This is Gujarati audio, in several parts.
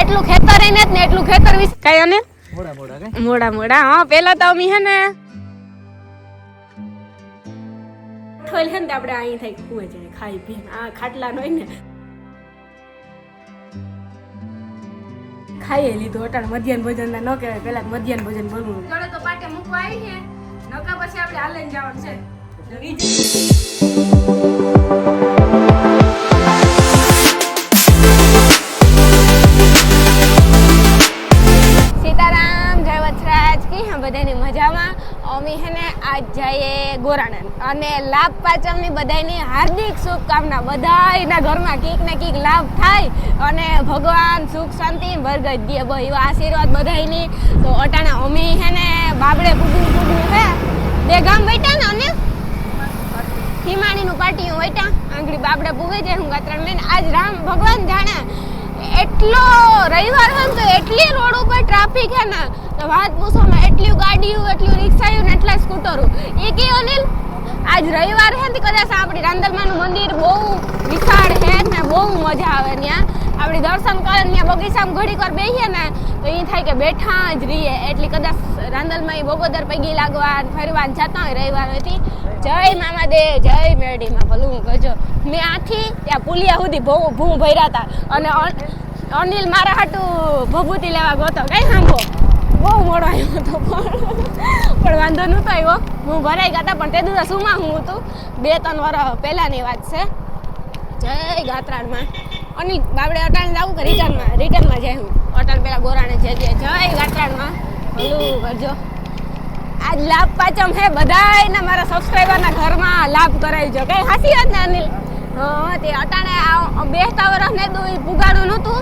એટલું ખેતર ને એટલું ખેતર વિશે કઈ અને મોડા હા પેલા તો અમે હે ને ઠોલ હે ને આપણે અહીં થઈ કુએ જાય ખાઈ પી આ ખાટલા નો ને ખાઈ લીધું અટાણ મધ્યાહન ભોજન ના ન કહેવાય પેલા મધ્યાહન ભોજન બોલવું ચલો તો પાટે મૂકવા આવી છે નકા પછી આપણે હાલન જવાનું છે સીતારામ જય વત્સરાજ કી હા બધાની મજામાં અમે હે ને આજ જઈએ ગોરાણા અને લાભ પાંચમની બધાની હાર્દિક શુભકામના બધાના ઘરમાં કીક ને કીક લાભ થાય અને ભગવાન સુખ શાંતિ બરગત દે એવો આશીર્વાદ બધાની તો અટાણે અમે હે ને બાબડે પૂગું હે બે ગામ બેઠા ને અને હિમાણીનું પાટિયું વૈટા આંગળી બાબડે પૂગે છે હું ગાત્રણ લઈને આજ રામ ભગવાન જાણે એટલો રવિવાર હોય તો એટલી રોડ ઉપર ટ્રાફિક હે ને તો વાત પૂછો ને એટલી ગાડીઓ એટલી રિક્ષાઓ ને એટલા સ્કૂટરો એ કે અનિલ આજ રવિવાર હે ને કદાચ આપણી રાંદલમાનું મંદિર બહુ વિશાળ હે ને બહુ મજા આવે ત્યાં આપણે દર્શન કરે ત્યાં બગીચામાં ઘડી કર બેહીએ ને તો એ થાય કે બેઠા જ રહીએ એટલે કદાચ રાંદલમાં એ બગોદર પૈગી લાગવા ફરવા જતા હોય રવિવાર હતી જય મામાદેવ જય મેરડીમાં ભલું કહેજો મેં આથી ત્યાં પુલિયા સુધી ભૂ ભર્યા હતા અને અનિલ મારા હાટું ભભૂતિ લેવા ગયો હતો કઈ સાંભળો બહુ મોડો આવ્યો હતો પણ વાંધો નહોતો આવ્યો હું ભરાઈ ગયા હતા પણ તે દિવસ સુમાં હું હતું 2-3 વર્ષ પહેલાની વાત છે જય ગાત્રાણમાં અનિલ બાબડે અટાણે જવું કે રિટર્નમાં જાય હું અટાણ પેલા ગોરાણે જઈએ જય ગાત્રાણમાં ભલું કરજો આજ લાભ પાંચમ હે બધાયને મારા સબસ્ક્રાઇબરના ઘરમાં લાભ કરાવજો કઈ હાસી વાત ને અનિલ હા તે અટાણે બેસતા વર્ષ ને દુઈ પુગાડું નહોતું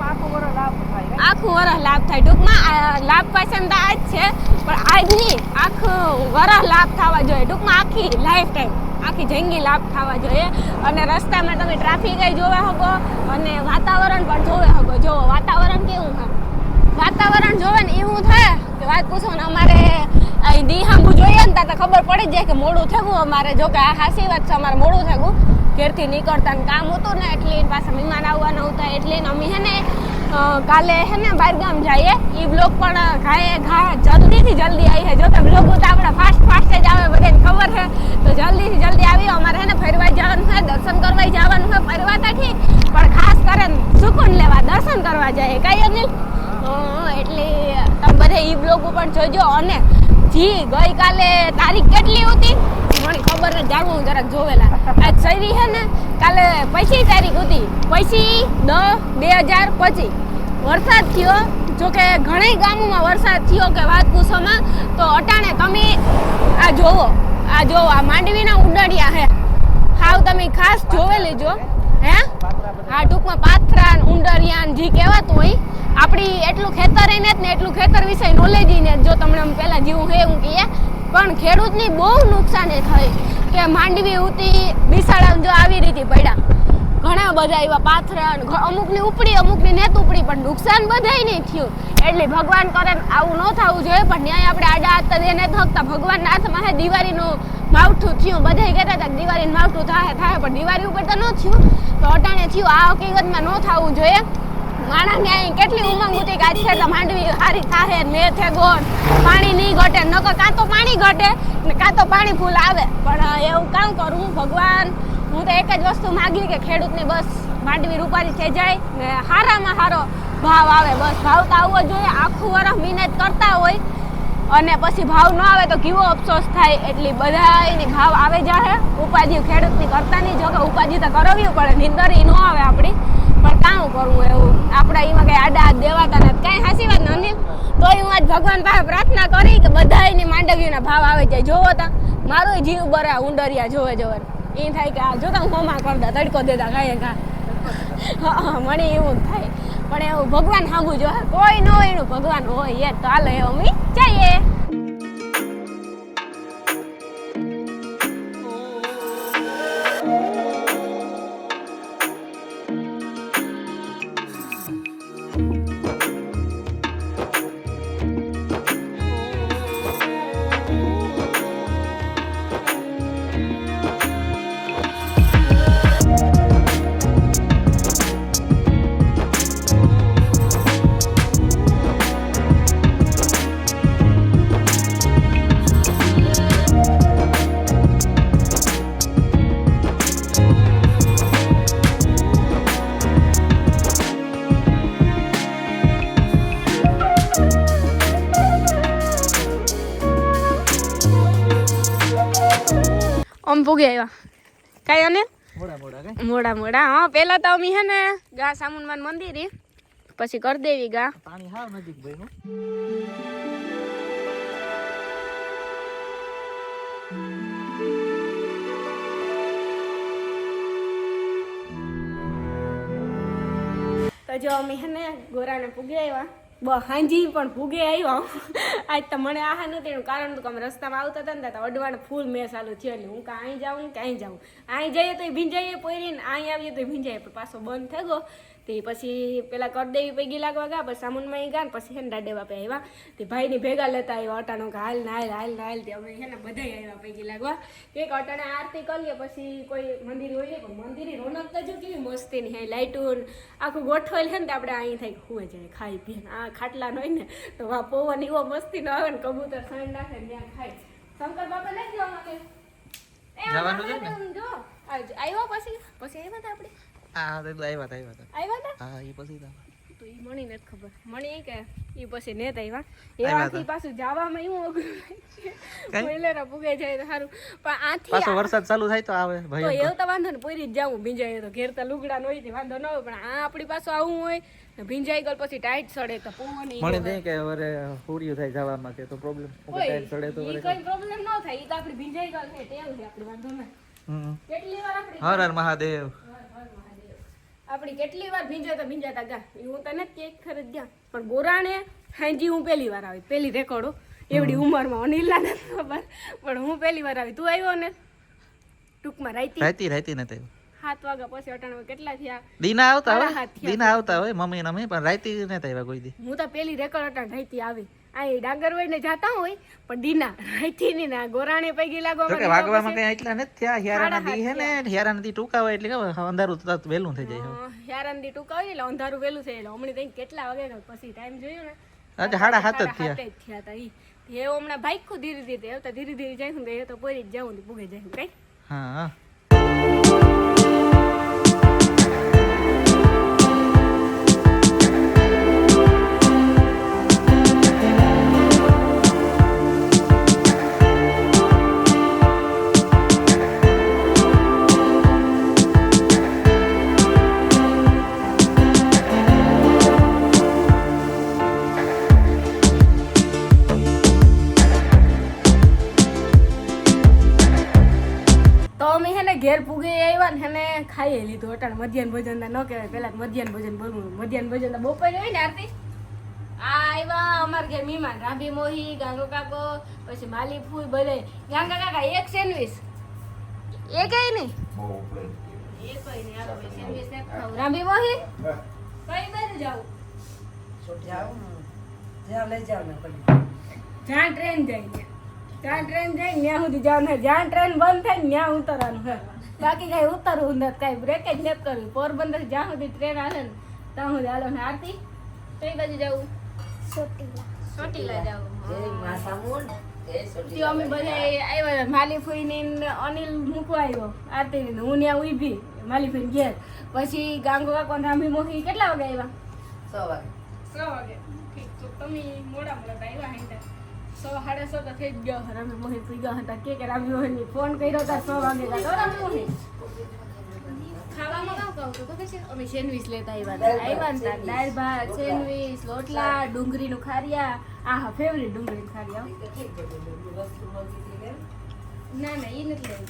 આખું વર્ષ લાભ થાય ટૂંકમાં લાભ પાંચમ તો આજ છે પણ આજની આખું વર્ષ લાભ થવા જોઈએ ટૂંકમાં આખી લાઈફ ટાઈમ આખી જિંદગી લાભ થવા જોઈએ અને રસ્તામાં તમે ટ્રાફિક જોવા શકો અને વાતાવરણ પણ જોવે શકો જો વાતાવરણ કેવું છે વાતાવરણ જોવે ને એવું થાય કે વાત પૂછો ને અમારે દીહાંબુ જોઈએ ને તો ખબર પડી જાય કે મોડું થયું અમારે જો કે આ હાસી વાત છે અમારે મોડું થયું ઘેરથી નીકળતા ને કામ હતું ને એટલે પાછા મહેમાન આવવાના હતા એટલે અમે હે ને કાલે હે ને બહારગામ જઈએ એ બ્લોગ પણ જલ્દીથી જલ્દી આવી છે જો કે બ્લોગ તો આપણે ફાસ્ટ જ આવે બધાને ખબર છે તો જલ્દીથી જલ્દી આવી અમારે હે ને ફરવા જવાનું છે દર્શન કરવા જવાનું છે ફરવા તો ઠીક પણ ખાસ કરીને સુકૂન લેવા દર્શન કરવા જાય કઈ અનિલ એટલે તમે બધા ઈ બ્લોગ ઉપર જોજો અને જી ગઈકાલે તારીખ કેટલી હતી મને ખબર નથી જાણવું જરાક જોવેલા આજ સરી હે ને કાલે 25 તારીખ હતી 25/10/2025 વરસાદ થયો જો કે ઘણા ગામોમાં વરસાદ થયો કે વાત પૂછોમાં તો અટાણે તમે આ જોવો આ માંડવીના ઉડાડિયા હે હાવ તમે ખાસ જોવે લેજો હે આ ટૂંકમાં પાથરા ઉંડરિયા જી કહેવાતું હોય આપણી એટલું ખેતર ને એટલું ખેતર વિશે નોલેજ ને જો તમને પહેલા જેવું હે હું કહીએ પણ ખેડૂતની બહુ નુકસાન થઈ કે માંડવી ઉતી બિસાડા જો આવી રીતે પડ્યા ઘણા બધા એવા પાથરા અમુકની ઉપડી અમુકની નેત ઉપડી પણ નુકસાન બધાય નહીં થયું એટલે ભગવાન કરે આવું ન થવું જોઈએ પણ ન્યાય આપણે આડા હાથ એને થકતા ભગવાનના હાથમાં હે દિવાળીનું માવઠું થયું બધાય કહેતા હતા દિવાળીનું માવઠું થાય પણ દિવાળી ઉપર તો ન થયું તો અટાણે થયું આ હકીકતમાં ન થવું જોઈએ માણસને અહીં કેટલી ઉમંગ હતી કે આજ છે માંડવી હારી થાહે ને ગોળ પાણી નહીં ઘટે નકર કાં તો પાણી ઘટે ને કાં તો પાણી ફૂલ આવે પણ એવું કામ કરું ભગવાન હું તો એક જ વસ્તુ માગી કે ખેડૂતને બસ માંડવી રૂપારી થઈ જાય ને હારામાં હારો ભાવ આવે બસ ભાવ તો આવવો જોઈએ આખું વર્ષ મહેનત કરતા હોય અને પછી ભાવ ન આવે તો કેવો અફસોસ થાય એટલે બધાની ભાવ આવે જાહે ઉપાધિ ખેડૂતની કરતા નહીં જો કે ઉપાધિ તો કરવી પડે નિંદર ન આવે આપણી પણ કામ કરવું એવું આપણે એમાં કઈ આડા હાથ દેવાતા નથી કઈ હાસી વાત નથી તો હું આજ ભગવાન પાસે પ્રાર્થના કરી કે બધાની માંડવીના ભાવ આવે જાય જોવો તા મારો જીવ બરા ઉંડરિયા જોવે એ થાય કે આ જોતા હું હોમા કરતા તડકો દેતા ખાય હા મને એવું થાય પણ એવું ભગવાન સાંભળવું જોઈએ કોઈ ન હોય એનું ભગવાન હોય એ તો હાલો એવું અમે જઈએ અમે પૂગી આવ્યા કાંઈ અને મોડા મોડા હા પેલા તો અમે હે ને ગા સામુનમાન મંદિરે પછી કરી દેવી ગા પાણી હાવ નજીક ભાઈ તો જો અમે હે ને ગોરાને પૂગી આવ્યા હાંજી પણ પૂગે આવ્યા આજ તો મને આહા નથી એનું કારણ તો અમે રસ્તામાં આવતા હતા ને તો અડવાણ ફૂલ મેં ચાલુ થયો એટલે હું કાંઈ જાઉં ક્યાંય જાઉં અહીં જઈએ તો ભીંજાઈએ પોરીને અહીં આવીએ તો ભીંજાઈએ પણ પાછો બંધ થઈ ગયો તે પછી પેલા કરદેવી પૈકી લાગવા ગયા પછી સામુનમાં ગયા ને પછી હે ને દાડે બાપે આવ્યા તે ભાઈની ભેગા લેતા આવ્યા અટાણો કે હાલ નાલ તે અમે હે ને બધા આવ્યા પૈકી લાગવા એક અટાણે આરતી કરીએ પછી કોઈ મંદિર હોય ને પણ મંદિરની રોનક તો જો કેવી મસ્તીની હે લાઇટું આખું ગોઠવેલ છે ને તો આપણે અહીં થઈ હુએ જાય ખાઈ પીને આ ખાટલા હોય ને તો વા પવન એવો મસ્તી નો આવે ને કબૂતર સાંજ નાખે ત્યાં ખાય શંકર બાપા લઈ જવા માટે જવાનું છે ને જો આવ્યો પછી આવ્યા હતા આપણે હા તો આવ્યા હતા હા એ પછી તો ઈ મણી નથી ખબર મણી કે ઈ પછી નેત આવ્યા એવાથી પાછું જવામાં એવું અઘરું પહેલેરા પૂગે જાય તો સારું પણ આથી પાછો વરસાદ ચાલુ થાય તો આવે ભાઈ તો એવું તો વાંધો ને પોરી જ જાવું ભીંજાય તો ઘેર તો લુગડા નો હોય વાંધો ન હોય પણ આ આપણી પાસે આવું હોય ભીંજાઈ ગયો પછી ટાઈટ સડે તો પવન મને દે કે વરે પૂર્યું થાય જવામાં કે તો પ્રોબ્લેમ ટાઈટ સડે તો વરે કોઈ પ્રોબ્લેમ ન થાય ઈ તો આપણી ભીંજાઈ ગયો છે ટેવ છે આપણી વાંધો ન કેટલી વાર આપણી હર હર મહાદેવ આપણી કેટલી વાર ભીંજાતા ગા હું તને કેક ખરીદ ગયા પણ ગોરાણે હાંજી હું પહેલી વાર આવી પહેલી રેકોર્ડો એવડી ઉંમરમાં અનિલના નથી ખબર પણ હું પહેલી વાર આવી તું આવ્યો ને ટૂંકમાં રાઈતી નથી 7 વાગ્યા પછી અટાણા કેટલા થયા દીના આવતા હોય મમ્મી ના પણ રાઈતી નથી આવ્યા કોઈ દી હું તો પહેલી રેકોર્ડ અટાણ રાઈતી આવી આ ડાંગર હોય ને જાતા હોય પણ દીના રાઈતી ની ના ગોરાણે પૈકી લાગવા વાગવામાં કઈ એટલા નથી થયા હિયારાના દી હે ને હિયારાના દી ટૂંકા હોય એટલે કે અંધારું તો વહેલું થઈ જાય હિયારાના દી ટૂંકા હોય એટલે અંધારું વહેલું થઈ એટલે હમણાં તઈ કેટલા વાગે પછી ટાઈમ જોયો ને આજે 7:30 જ થયા હતા ઈ એ હમણાં બાઈક ખુ ધીરે ધીરે જાય ને તો પોરી જ જાઉં પૂગે જાય કઈ હા ઘેર પૂગે આવ્યા ને એને ખાઈ લીધું અટાણ મધ્યાહન ભોજન ન કહેવાય પેલા મધ્યાહન ભોજન બોલવું મધ્યાહન ભોજન તો બપોરે હોય ને આરતી આ આવ્યા અમાર ઘેર મહેમાન રાંભી મોહી ગાંગો કાકો પછી માલી ફૂઈ બધે ગાંગા કાકા એક સેન્ડવીચ એ કઈ નહીં રાંભી મોહી કઈ બાજુ જાવ જ્યાં ટ્રેન જાય ત્યાં ટ્રેન જાય ત્યાં સુધી જવાનું જ્યાં ટ્રેન બંધ થાય ને ત્યાં ઉતરવાનું હે બાકી કઈ ઉતરવું નથી કઈ બ્રેક જ નથી કરવી પોરબંદર જ્યાં સુધી ટ્રેન હાલે ને ત્યાં સુધી હાલો ને આરતી કઈ બાજુ જવું ચોટીલા જવું અમે બધા આવ્યા માલી ફોઈને અનિલ મૂકવા આવ્યો આરતી ને હું ત્યાં ઉભી માલી ફોઈને ઘેર પછી ગાંગો કાકો રાંભી મોહી કેટલા વાગે આવ્યા 6 વાગે ઠીક તો તમે મોડા આવ્યા હે 6:30 તો થઈ જ ગયો રામી મોહી પી ગયા હતા કે રામી મોહી ફોન કર્યો હતા 6 વાગે તો રામી મોહી ખાવામાં કામ કહું તો પછી અમે સેન્ડવીચ લેતા આવ્યા હતા દાળ ભાત સેન્ડવીચ રોટલા ડુંગળીનું ખારિયા આ ફેવરિટ ડુંગળીનું ખારિયા ના એ નથી લેવું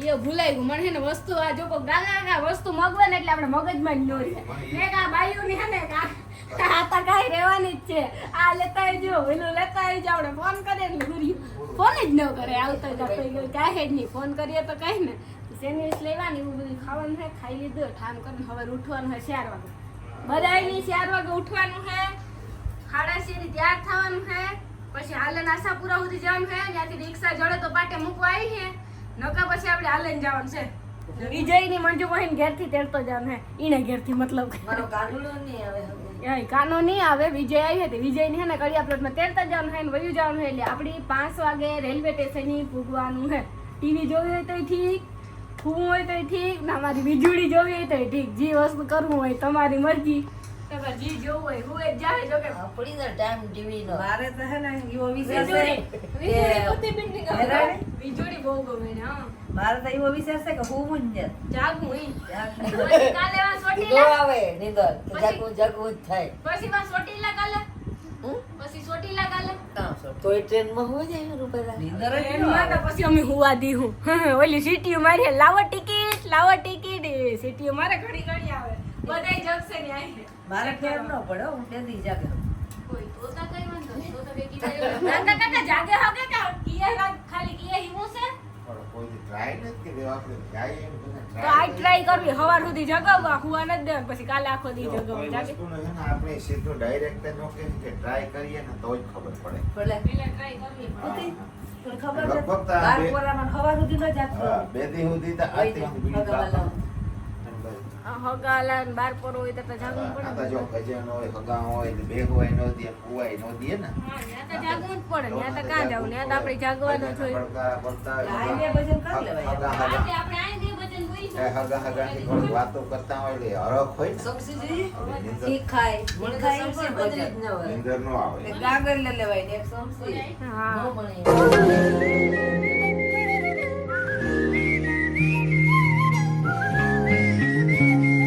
એ ભૂલાઈ ગયું મને હે ને વસ્તુ આ જો ગાગા વસ્તુ મગવે ને એટલે આપણે મગજમાં જ ન રહે મેં કા બાયુની હે ને કા આ તો કાંઈ રહેવાની જ છે આ લેતા આવજો પેલું લેતા આવજો આપણે ફોન કરીએ એટલે ગુર્યું ફોન જ ન કરે આવતો જ આપણે કાંઈ જ નહીં ફોન કરીએ તો કાંઈ ને સેન્ડવીચ લેવાની એવું બધું ખાવાનું છે ખાઈ લીધું ઠામ કરીને હવે ઉઠવાનું છે 4 વાગે બધાયની 4 વાગે ઉઠવાનું છે 7:30 તૈયાર થવાનું છે પછી હાલે નાસા પૂરા સુધી જવાનું છે ત્યાંથી રિક્ષા જોડે તો પાટે મૂકવા આવી છે નકા પછી આપણે હાલે જવાનું છે વિજયની મંજુ બહેન ઘેરથી તેડતો જવાનું છે ઈને ઘેરથી મતલબ કાનો નહીં આવે વિજય આવી હતી વિજયની હે ને કડિયા પ્લોટમાં તેડતા જવાનું છે ને વયું જવાનું છે એટલે આપણી 5 વાગે રેલવે સ્ટેશને પૂગવાનું છે ટીવી જોવી હોય તો ઠીક ફૂવું હોય તો ઠીક ને અમારી વીજળી જોવી હોય તો ઠીક જે વસ્તુ કરવું હોય તમારી મરજી તમારે જી જોવું હોય હું જ જાય જો કે આપણી તો ટાઈમ ટીવી નો મારે તો હે ને એવો વિચાર છે વીજળી કુત્તીબીનની ગમે. હેરાન? વીજળી બહુ ગમે ને હા મારે તો એવો વિચાર છે કે હું જ જાગું ઈ. ને પછી કાલે વાં નીંદર ચોટીલા આવે નીંદર પછી- જાગવું જાગવું જ થાય પછી વાં ચોટીલા કાલે હમ? પછી ચોટીલા કાલે કામ છે. તોય ટ્રેનમાં હોય જાય રૂપિયા નીંદર જ ન એમાં તો આવે. પછી અમે હુવા દી હું ઓલી સીટીઓ મારી લાવો ટિકિટ એ સીટીઓ મારે ઘડી ઘડી આવે બધાય જગશે ને આઈ મારે ફેર ન પડે હો, હું તેથી જાગે કોઈ તો તા કઈ વાંધો નહીં. તો બે કીધા કાકા કાકા જાગે હોગે કે કિયા ખાલી કિયા હિમો છે પણ કોઈ ટ્રાય નથી કરી આપણે જાય એમ કરીને તો આ ટ્રાય કરવી સવાર સુધી જગાવવા હુવા નથી દેવાનું પછી કાલે આખો દી કોઈ જગાવવા જાગે વસ્તુનો છે ને આપણે સીધું ડાયરેક્ટ ન કહે કે ટ્રાય કરીએ ને તો જ ખબર પડે ભલે પેલા ટ્રાય કરવી હતી તને ખબર છે લગભગ તો આ બાર બે- પોરામાં હવા સુધી ન જાગતો હા, બે દી સુધી તો આથી હું બીડી હગાવાલા. હગાલા ને બાર પર હોય તો જાગવું આ તો પડે જો ભજન હોય હગા હોય તો બેહવાય ન દે પુવાય ન દે ને હા ત્યાં તો જાગવું જ પડે ત્યાં તો કાં જાવું ત્યાં તો આપણે જાગવાનું જ હોય પડતા પડતા હાઈવે ભજન કરી લેવાય. હગા હગા આજે આપણે આઈ દે ભજન બોલી એ હગા હગાની થોડી વાતો કરતા હોય એટલે હરખ હોય ને સમસીજી હવે નીંદર શીખાય મને તો શીખાય સમસી છે બદલી જ ભજન. ન હોય નીંદર ન આવે એક ગાગર લે લેવાય ને એક સમસી હા ન મળે